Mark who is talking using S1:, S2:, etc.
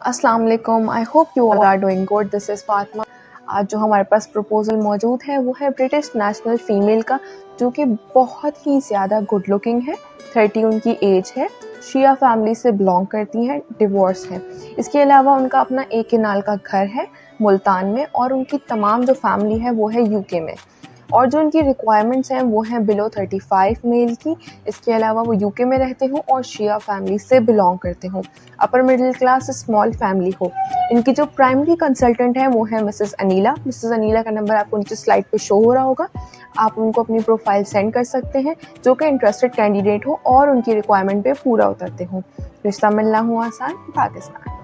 S1: अस्सलाम वालेकुम। I hope you all are doing good. This is Fatima. आज जो हमारे पास प्रपोज़ल मौजूद है वो है ब्रिटिश नेशनल फ़ीमेल का, जो कि बहुत ही ज़्यादा गुड लुकिंग है। 30 उनकी एज है, शिया फैमिली से बिलोंग करती हैं, डिवोर्स है। इसके अलावा उनका अपना एक केनाल का घर है मुल्तान में, और उनकी तमाम जो फैमिली है वो है यूके में। और जो उनकी रिक्वायरमेंट्स हैं वो हैं बिलो 35 मेल की। इसके अलावा वो यूके में रहते हों और शिया फैमिली से बिलोंग करते हों, upper middle class small family हो। इनकी जो प्राइमरी कंसल्टेंट है वो है मिसेस अनीला। मिसेस अनीला का नंबर आपको नीचे स्लाइड पे शो हो रहा होगा। आप उनको अपनी प्रोफाइल सेंड कर सकते हैं, जो कि इंटरेस्टेड कैंडिडेट हो और उनकी रिक्वायरमेंट पे पूरा उतरते हों। रिश्ता मिलना हुआ आसान, पाकिस्तान।